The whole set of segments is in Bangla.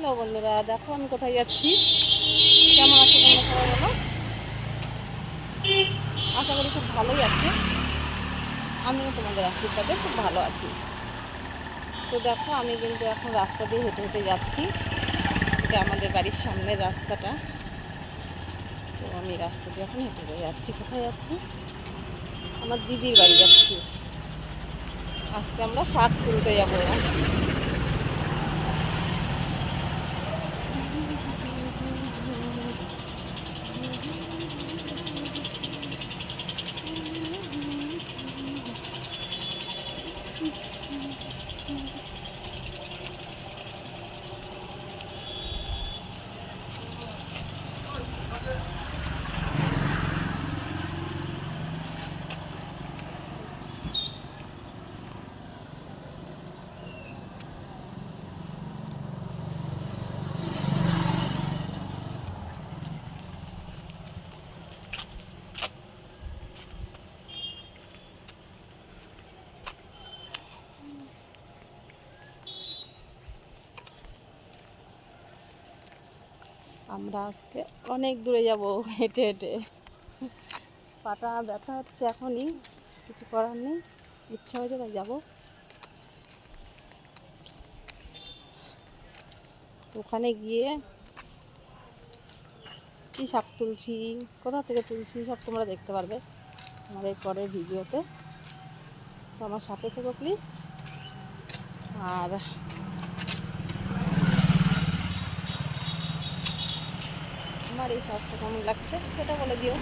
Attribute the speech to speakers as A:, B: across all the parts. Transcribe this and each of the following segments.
A: হ্যালো বন্ধুরা, দেখো আমি কোথায় যাচ্ছি। কেমন আছো তোমরা সবাই বলো? আশা করি খুব ভালোই আছে। আমিও তোমাদের আশীর্বাদে খুব ভালো আছি। তো দেখো আমি কিন্তু এখন রাস্তা দিয়ে হেঁটে হেঁটে যাচ্ছি। এটা আমাদের বাড়ির সামনের রাস্তাটা। তো আমি রাস্তা দিয়ে এখন হেঁটে হেঁটে যাচ্ছি। কোথায় যাচ্ছি? আমার দিদির বাড়ি যাচ্ছি। আজকে আমরা শাক তুলতে যাবো। আমরা আজকে অনেক দূরে যাব হেঁটে হেঁটে। পাটা ব্যথা হচ্ছে এখনই, কিছু করার নেই। ইচ্ছা হয়েছে তাই যাবো। ওখানে গিয়ে কী শাক তুলছি, কোথা থেকে তুলছি সব তোমরা দেখতে পারবে আমাদের পরের ভিডিওতে। তো আমার সাথে থেকো প্লিজ। আর আমার এই শাকটা কেমন লাগছে সেটা বলে দিও।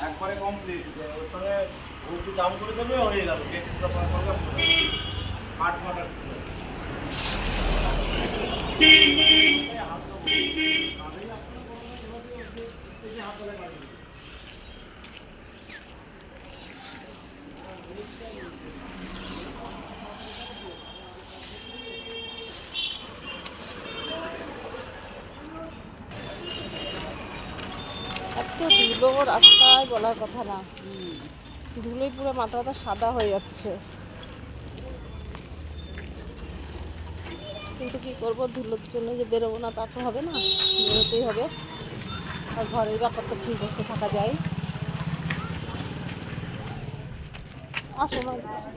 B: একবারে কমপ্লিট ওর সঙ্গে একটু দাম করে দেবে হয়ে গেল কাঠ ফাটার
A: এত ধুলো রাস্তায় বলার কথা না। ধুলোই পুরো মাথা ব্যথা সাদা হয়ে যাচ্ছে। কিন্তু কি করব, ধুলোর জন্য যে বেরোবো না তা তো হবে না, বেরোতেই হবে। আর ঘরেই বা কতক্ষণ বসে থাকা যায়। আসো মা, আসো।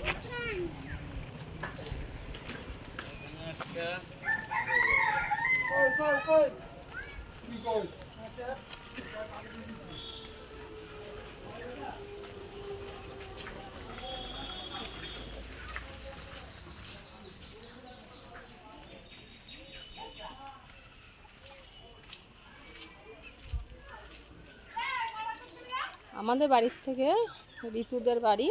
A: আমাদের বাড়ির থেকে ঋতুদের বাড়ি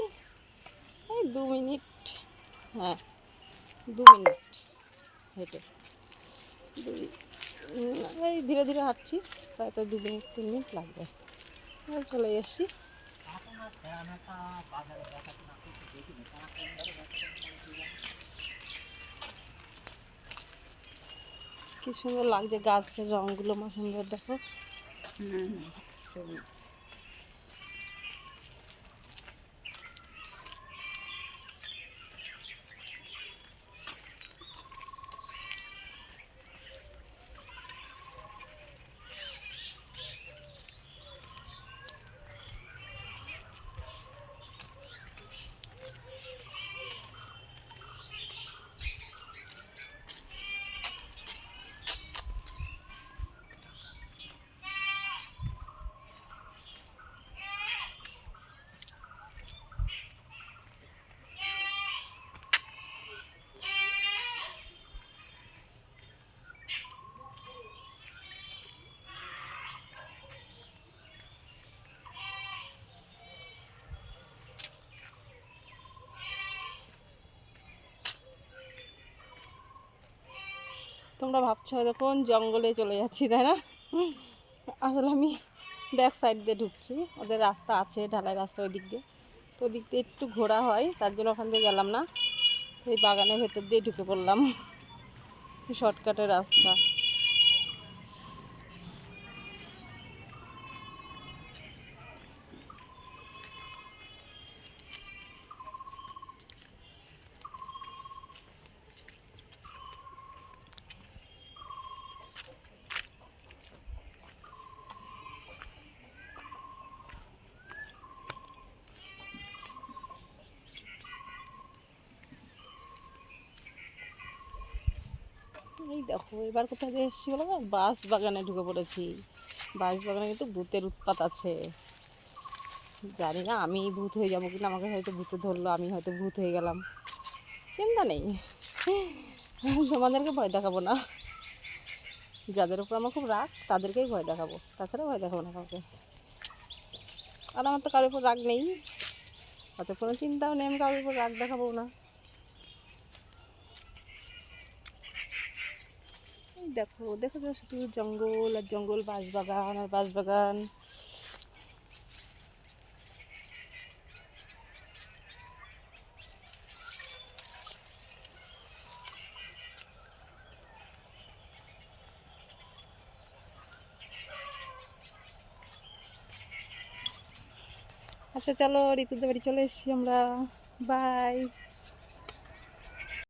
A: এই 2 মিনিট, হ্যাঁ 2 মিনিট হেঁটে। এই ধীরে ধীরে হাঁটছি, তাই তো 2 মিনিট 3 মিনিট লাগবে। চলে এসছি। কি সুন্দর লাগছে গাছের রঙগুলো, মা সুন্দর দেখো। তোমরা ভাবছো হয়তো কোন জঙ্গলে চলে যাচ্ছি, তাই না? আসলে আমি ব্যাক সাইড দিয়ে ঢুকছি, ওদের রাস্তা আছে, ঢালাই রাস্তা ওই দিক দিয়ে, তো ওই দিক দিয়ে একটু ঘোরা হয়, তার জন্য ওখান দিয়ে গেলাম না, এই বাগানের ভেতর দিয়ে ঢুকে পড়লাম, শর্টকাটের রাস্তা। এই দেখো এবার কোথায় দিয়ে এসেছি বলো তো, বাঁশ বাগানে ঢুকে পড়েছি। বাঁশ বাগানে কিন্তু ভূতের উৎপাত আছে। জানি না আমি ভূত হয়ে যাবো কিনা, আমাকে হয়তো ভূতে ধরলো, আমি হয়তো ভূত হয়ে গেলাম, চিন্তা নেই। তোমাদেরকে ভয় দেখাবো না, যাদের উপর আমার খুব রাগ তাদেরকেই ভয় দেখাবো, তাছাড়া ভয় দেখাবো না কাউকে। আর আমার তো কারোর উপর রাগ নেই, অত কোনো চিন্তাও নেই আমি কারোর উপর রাগ দেখাবো না। এই দেখো দেখো তো শুধু জঙ্গল আর জঙ্গল, বাঁশবাগান আর বাঁশবাগান। আচ্ছা চলো, ঋতুদের বাড়ি চলে এসেছি আমরা, বাই।